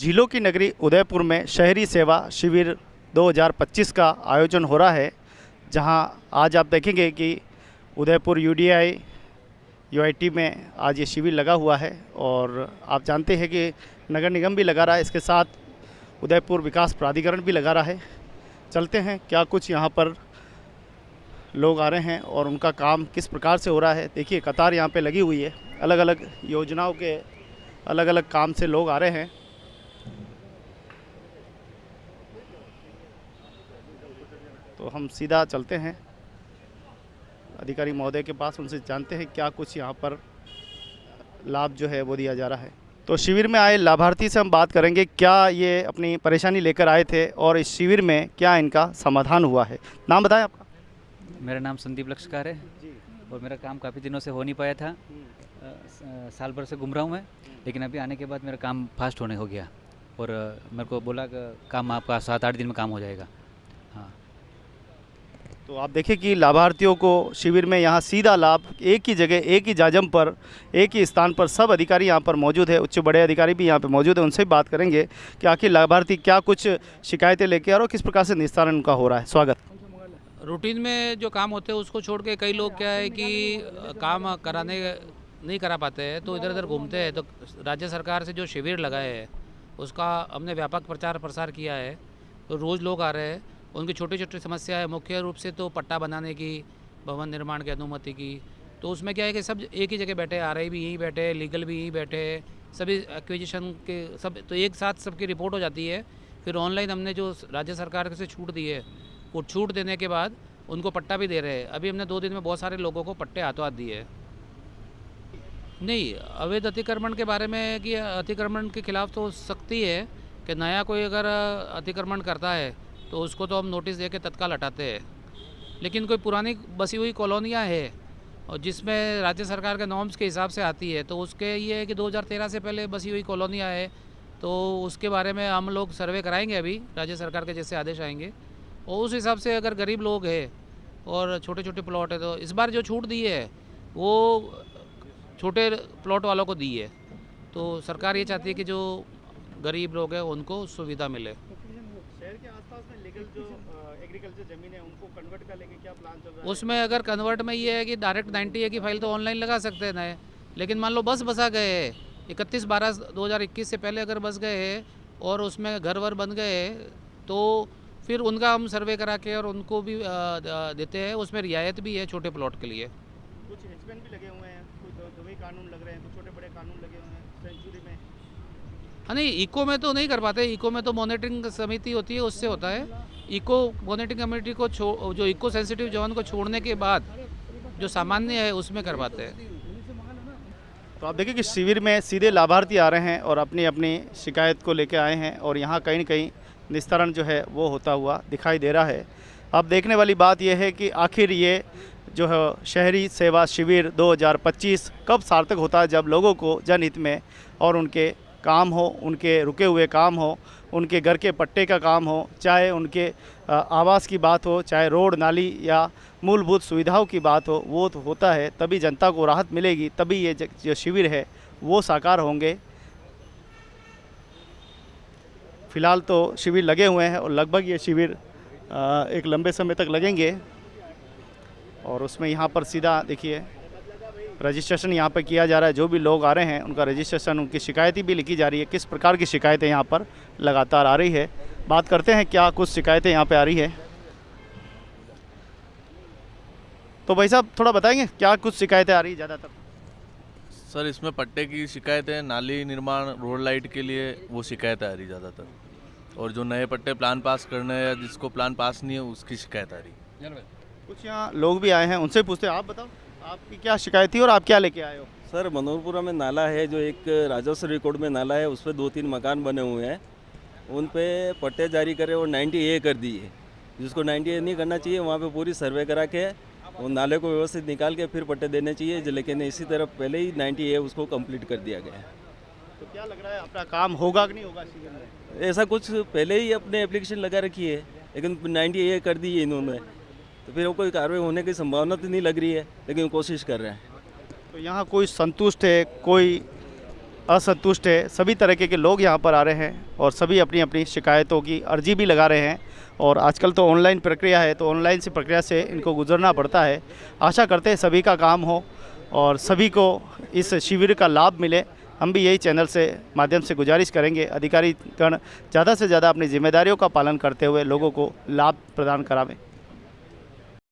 झीलों की नगरी उदयपुर में शहरी सेवा शिविर 2025 का आयोजन हो रहा है। जहां आज आप देखेंगे कि उदयपुर यूडीआई यूआईटी में आज ये शिविर लगा हुआ है। और आप जानते हैं कि नगर निगम भी लगा रहा है, इसके साथ उदयपुर विकास प्राधिकरण भी लगा रहा है। चलते हैं क्या कुछ यहाँ पर लोग आ रहे हैं और उनका काम किस प्रकार से हो रहा है। देखिए कतार यहाँ पे लगी हुई है, अलग अलग योजनाओं के अलग अलग काम से लोग आ रहे हैं। तो हम सीधा चलते हैं अधिकारी महोदय के पास, उनसे जानते हैं क्या कुछ यहाँ पर लाभ जो है वो दिया जा रहा है। तो शिविर में आए लाभार्थी से हम बात करेंगे, क्या ये अपनी परेशानी लेकर आए थे और इस शिविर में क्या इनका समाधान हुआ है। नाम बताएं आपका। मेरा नाम संदीप लक्ष्यकार है जी। और मेरा काम काफ़ी दिनों से हो नहीं पाया था। साल भर से घूम रहा हूँ मैं, लेकिन अभी आने के बाद मेरा काम फास्ट होने हो गया और मेरे को बोला कि काम आपका 7-8 दिन में काम हो जाएगा। हाँ, तो आप देखिए कि लाभार्थियों को शिविर में यहाँ सीधा लाभ एक ही जगह, एक ही जाजम पर, एक ही स्थान पर सब अधिकारी यहाँ पर मौजूद है। उच्च बड़े अधिकारी भी यहाँ पर मौजूद है, उनसे भी बात करेंगे कि आखिर लाभार्थी क्या कुछ शिकायतें लेके आ रहे और किस प्रकार से निस्तारण उनका हो रहा है। स्वागत। रूटीन में जो काम होते हैं उसको छोड़ के कई लोग क्या है कि काम कराने नहीं करा पाते हैं, तो इधर उधर घूमते हैं। तो राज्य सरकार से जो शिविर लगाए हैं उसका हमने व्यापक प्रचार प्रसार किया है। तो रोज़ लोग आ रहे हैं, उनकी छोटी छोटी समस्या है, मुख्य रूप से तो पट्टा बनाने की, भवन निर्माण की अनुमति की। तो उसमें क्या है कि सब एक ही जगह बैठे, RI भी यहीं बैठे, लीगल भी यहीं बैठे, सभी एक्विजिशन के सब, तो एक साथ सबकी रिपोर्ट हो जाती है। फिर ऑनलाइन हमने जो राज्य सरकार से छूट दी है, वो छूट देने के बाद उनको पट्टा भी दे रहे हैं। अभी हमने 2 दिन में बहुत सारे लोगों को पट्टे हाथों हाथ दिए हैं। नहीं, अवैध अतिक्रमण के बारे में कि अतिक्रमण के खिलाफ तो सख्ती है कि नया कोई अगर अतिक्रमण करता है तो उसको तो हम नोटिस दे के तत्काल हटाते हैं। लेकिन कोई पुरानी बसी हुई कॉलोनियाँ है और जिसमें राज्य सरकार के नॉर्म्स के हिसाब से आती है, तो उसके ये है कि 2013 से पहले बसी हुई कॉलोनियाँ है, तो उसके बारे में हम लोग सर्वे कराएंगे अभी राज्य सरकार के जैसे आदेश आएंगे। और उस हिसाब से अगर गरीब लोग हैं और छोटे छोटे प्लॉट है, तो इस बार जो छूट दी है वो छोटे प्लॉट वालों को दी है। तो सरकार ये चाहती है कि जो गरीब लोग हैं उनको सुविधा मिले। शहर के आसपास में लीगल जो एग्रीकल्चर जमीन है उनको कन्वर्ट कर लेके क्या प्लान चल रहा है? उसमें अगर कन्वर्ट में ये है कि डायरेक्ट 90A की फाइल तो ऑनलाइन लगा सकते हैं नए, लेकिन मान लो बस बसा गए हैं 31/12/2021 से पहले अगर बस गए हैं और उसमें घर वर बन गए, तो फिर उनका हम सर्वे करा के और उनको भी देते हैं। उसमें रियायत भी है छोटे प्लॉट के लिए। कुछ हेचमेंट भी लगे हुए हैं, कुछ दवाई कानून लग रहे हैं, कुछ छोटे बड़े कानून लगे हुए हैं सेंचुरी में। हाँ, नहीं, इको में तो नहीं कर पाते। इको में तो मॉनिटरिंग समिति होती है, उससे होता है। इको मॉनिटरिंग कमेटी को जो इको सेंसिटिव जोन को छोड़ने के बाद जो सामान्य है उसमें करवाते हैं। तो आप देखिए कि शिविर में सीधे लाभार्थी आ रहे हैं और अपनी अपनी शिकायत को लेकर आए हैं और यहाँ कहीं न कहीं निस्तारण जो है वो होता हुआ दिखाई दे रहा है। अब देखने वाली बात यह है कि आखिर ये जो है शहरी सेवा शिविर 2025 कब सार्थक होता है, जब लोगों को जनहित में और उनके काम हो, उनके रुके हुए काम हो, उनके घर के पट्टे का काम हो, चाहे उनके आवास की बात हो, चाहे रोड नाली या मूलभूत सुविधाओं की बात हो, वो तो होता है। तभी जनता को राहत मिलेगी, तभी ये जो शिविर है वो साकार होंगे। फ़िलहाल तो शिविर लगे हुए हैं और लगभग ये शिविर एक लंबे समय तक लगेंगे। और उसमें यहाँ पर सीधा देखिए रजिस्ट्रेशन यहाँ पर किया जा रहा है। जो भी लोग आ रहे हैं उनका रजिस्ट्रेशन, उनकी शिकायतें भी लिखी जा रही है, किस प्रकार की शिकायतें यहाँ पर लगातार आ रही है। बात करते हैं क्या कुछ शिकायतें यहाँ पे आ रही है। तो भाई साहब थोड़ा बताएंगे क्या कुछ शिकायतें आ रही है ज़्यादातर? सर, इसमें पट्टे की शिकायत है, नाली निर्माण, रोड लाइट के लिए वो शिकायत आ रही ज़्यादातर, और जो नए पट्टे प्लान पास करने हैं या जिसको प्लान पास नहीं है उसकी शिकायत आ रही। कुछ यहाँ लोग भी आए हैं, उनसे पूछते हैं। आप बताओ आपकी क्या शिकायत थी और आप क्या लेके आए हो? सर, मनोहरपुरा में नाला है, जो एक राजस्व रिकॉर्ड में नाला है, उस पर 2-3 मकान बने हुए हैं, उन पे पट्टे जारी करे और 90A कर दिए। जिसको 90A नहीं करना चाहिए वहाँ पे पूरी सर्वे करा के और नाले को व्यवस्थित निकाल के फिर पट्टे देने चाहिए, लेकिन इसी तरफ पहले ही 90A उसको कंप्लीट कर दिया गया है। तो क्या लग रहा है अपना काम होगा कि नहीं होगा शिविर में? ऐसा कुछ पहले ही अपने एप्लीकेशन लगा रखी है, लेकिन 90A कर दी है इन्होंने, तो फिर वो कोई कार्रवाई होने की संभावना तो नहीं लग रही है, लेकिन कोशिश कर रहे हैं। तो यहाँ कोई संतुष्ट है, कोई असंतुष्ट है। सभी तरीके के लोग यहाँ पर आ रहे हैं और सभी अपनी अपनी शिकायतों की अर्जी भी लगा रहे हैं। और आजकल तो ऑनलाइन प्रक्रिया है, तो ऑनलाइन से प्रक्रिया से इनको गुजरना पड़ता है। आशा करते हैं सभी का काम हो और सभी को इस शिविर का लाभ मिले। हम भी यही चैनल से माध्यम से गुजारिश करेंगे, अधिकारीगण ज़्यादा से ज़्यादा अपनी जिम्मेदारियों का पालन करते हुए लोगों को लाभ प्रदान करावें।